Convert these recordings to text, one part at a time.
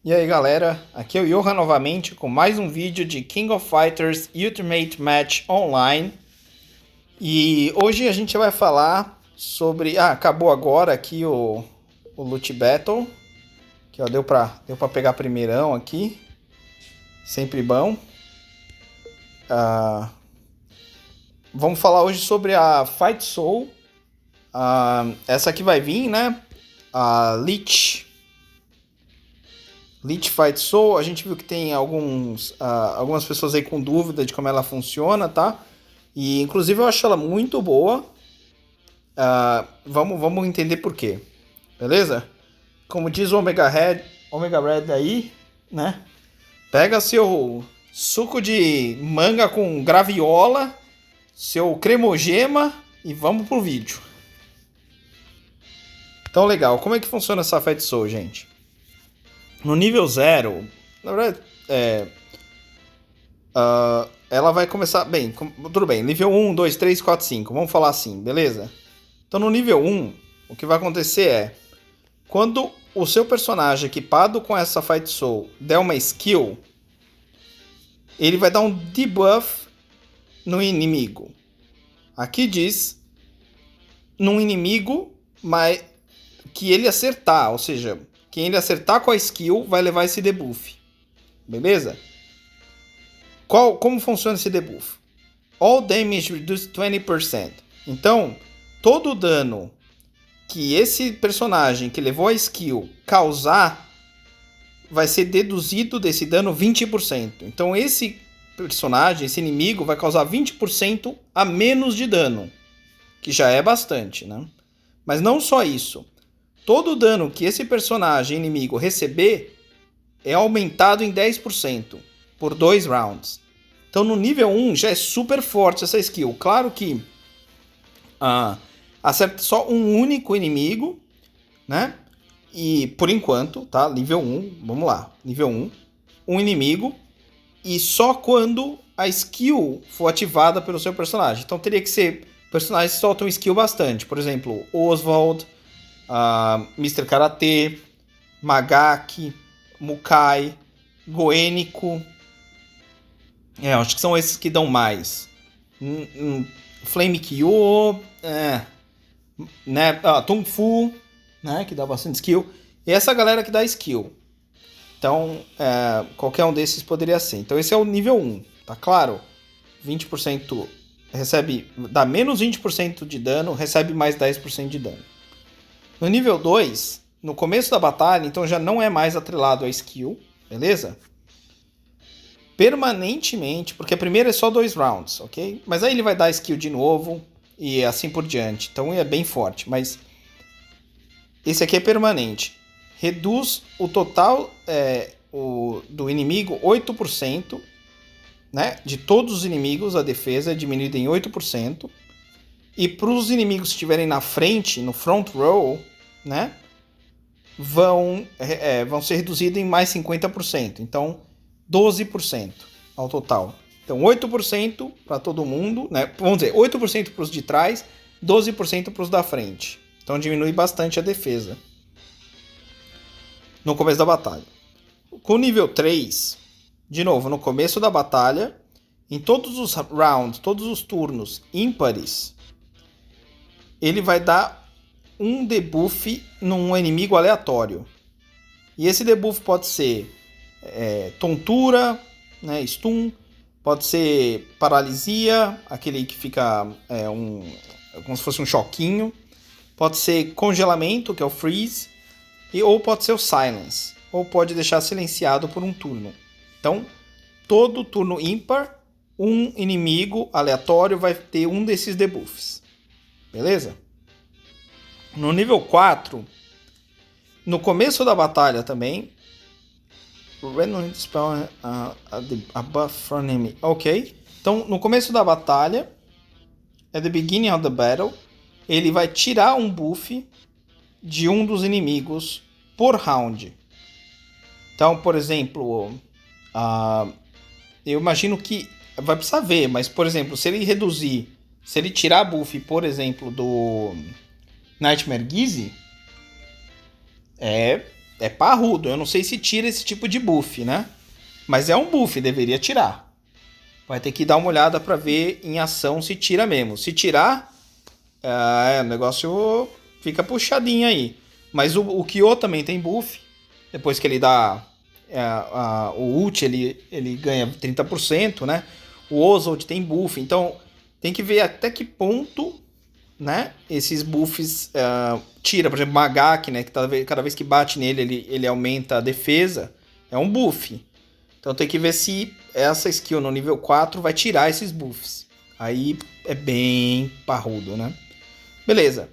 E aí galera, aqui é o Johan novamente com mais um vídeo de King of Fighters Ultimate Match Online. E hoje a gente vai falar sobre... acabou agora aqui o Loot Battle. Que ó, deu pra pegar primeirão aqui. Sempre bom. Vamos falar hoje sobre a Fight Soul. Essa aqui vai vir, né? A Leech Fight Soul. A gente viu que tem algumas pessoas aí com dúvida de como ela funciona, tá? E inclusive eu acho ela muito boa. Vamos entender por quê, beleza? Como diz o Omega Red aí, né? Pega seu suco de manga com graviola, seu cremogema e vamos pro vídeo. Então legal, como é que funciona essa Fight Soul, gente? No nível 0, na verdade, ela vai começar... Bem, tudo bem, nível 1, 2, 3, 4, 5, vamos falar assim, beleza? Então no nível 1, o que vai acontecer é... Quando o seu personagem equipado com essa Fight Soul der uma skill, ele vai dar um debuff no inimigo. Aqui diz num inimigo mas que ele acertar, ou seja, quem ele acertar com a skill vai levar esse debuff. Beleza? Como funciona esse debuff? All damage reduced 20%. Então, todo o dano que esse personagem que levou a skill causar vai ser deduzido desse dano 20%. Então esse personagem, esse inimigo vai causar 20% a menos de dano, que já é bastante, né? Mas não só isso. Todo o dano que esse personagem inimigo receber é aumentado em 10% por 2 rounds. Então no nível 1 já é super forte essa skill. Claro que acerta só um único inimigo, né? E por enquanto, tá? Nível 1, vamos lá. Nível 1, um inimigo. E só quando a skill for ativada pelo seu personagem. Então teria que ser personagens que soltam skill bastante. Por exemplo, Oswald, Mr. Karate, Magaki, Mukai, Goeniko. Acho que são esses que dão mais. Flame Kyo, né? Tung Fu, né? Que dá bastante skill. E essa galera que dá skill. Então, qualquer um desses poderia ser. Então, esse é o nível 1, tá claro? 20% dá menos 20% de dano, recebe mais 10% de dano. No nível 2, no começo da batalha, então já não é mais atrelado a skill, beleza? Permanentemente, porque a primeira é só 2 rounds, ok? Mas aí ele vai dar skill de novo e assim por diante. Então é bem forte, mas esse aqui é permanente. Reduz o total do inimigo 8%, né? De todos os inimigos, a defesa é diminuída em 8%. E para os inimigos que estiverem na frente, no front row, né? Vão ser reduzidos em mais 50%. Então, 12% ao total. Então, 8% para todo mundo, né? Vamos dizer, 8% para os de trás, 12% para os da frente. Então, diminui bastante a defesa no começo da batalha. Com o nível 3, de novo, no começo da batalha, em todos os rounds, todos os turnos ímpares, ele vai dar um debuff num inimigo aleatório. E esse debuff pode ser tontura, né, stun, pode ser paralisia, aquele que fica como se fosse um choquinho, pode ser congelamento, que é o freeze, ou pode ser o silence, ou pode deixar silenciado por um turno. Então, todo turno ímpar, um inimigo aleatório vai ter um desses debuffs. Beleza? No nível 4, no começo da batalha também, random spell a buff from enemy. Ok. Então, no começo da batalha, at the beginning of the battle, ele vai tirar um buff de um dos inimigos por round. Então, por exemplo, eu imagino que vai precisar ver, mas por exemplo, se ele tirar buff, por exemplo, do Nightmare Gizzy, é é parrudo. Eu não sei se tira esse tipo de buff, né? Mas é um buff, deveria tirar. Vai ter que dar uma olhada para ver em ação se tira mesmo. Se tirar, o negócio fica puxadinho aí. Mas o Kyo também tem buff. Depois que ele dá o ult, ele ganha 30%, né? O Ozold tem buff. Então tem que ver até que ponto, né, esses buffs tira. Por exemplo, Magak, né, que cada vez que bate nele, ele aumenta a defesa. É um buff. Então tem que ver se essa skill no nível 4 vai tirar esses buffs. Aí é bem parrudo, né? Beleza.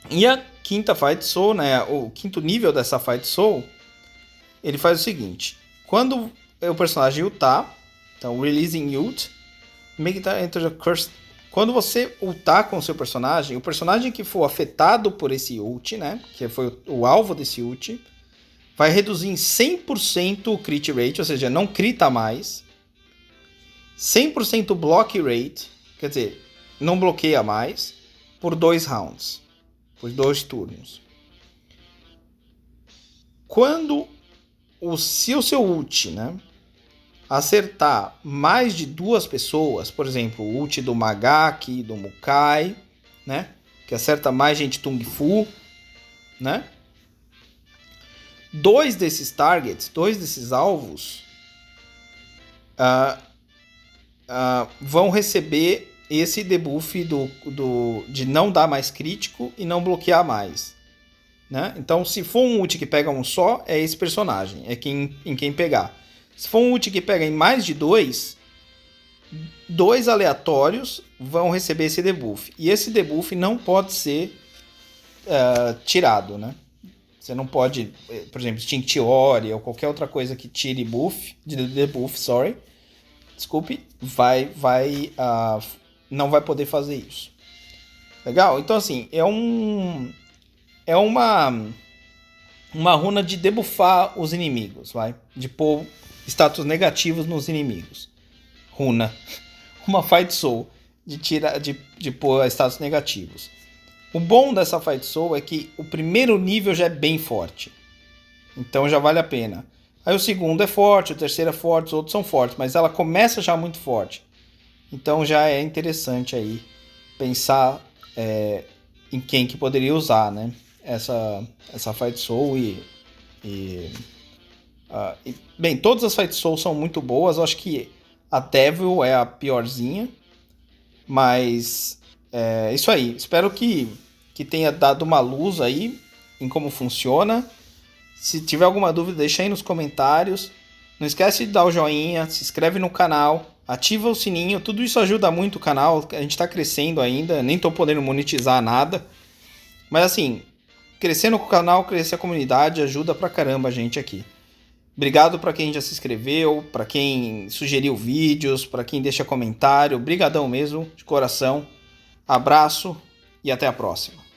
E a quinta Fight Soul, né, o quinto nível dessa Fight Soul, ele faz o seguinte. Quando o personagem ultar, então Releasing Ult, make that enter the curse. Quando você ultar com o seu personagem, o personagem que for afetado por esse ult, né, que foi o alvo desse ult, vai reduzir em 100% o crit rate, ou seja, não crita mais. 100% block rate, quer dizer, não bloqueia mais, por 2 rounds, por 2 turnos. Se o seu ult, né, acertar mais de 2 pessoas, por exemplo, o ult do Magak, do Mukai, né, que acerta mais gente Tung Fu, né? 2 desses targets, 2 desses alvos, vão receber esse debuff de não dar mais crítico e não bloquear mais, né? Então, se for um ult que pega um só, é esse personagem, é em quem pegar. Se for um ult que pega em mais de 2 aleatórios vão receber esse debuff. E esse debuff não pode ser tirado, né? Você não pode, por exemplo, Extinctiore ou qualquer outra coisa que tire debuff, desculpe, não vai poder fazer isso. Legal? Então, assim, é uma runa de debuffar os inimigos, de pôr status negativos nos inimigos. Runa. Uma Fight Soul de pôr status negativos. O bom dessa Fight Soul é que o primeiro nível já é bem forte. Então já vale a pena. Aí o segundo é forte, o terceiro é forte, os outros são fortes. Mas ela começa já muito forte. Então já é interessante aí pensar em quem que poderia usar, né? Essa Fight Soul bem, todas as Fight Souls são muito boas. Eu acho que a Devil é a piorzinha. Mas é isso aí. Espero que tenha dado uma luz aí em como funciona. Se tiver alguma dúvida, deixa aí nos comentários. Não esquece de dar o joinha, se inscreve no canal, ativa o sininho. Tudo isso ajuda muito o canal. A gente está crescendo ainda, nem estou podendo monetizar nada. Mas assim, crescendo com o canal, crescer a comunidade, ajuda pra caramba a gente aqui. Obrigado para quem já se inscreveu, para quem sugeriu vídeos, para quem deixa comentário. Brigadão mesmo, de coração. Abraço e até a próxima.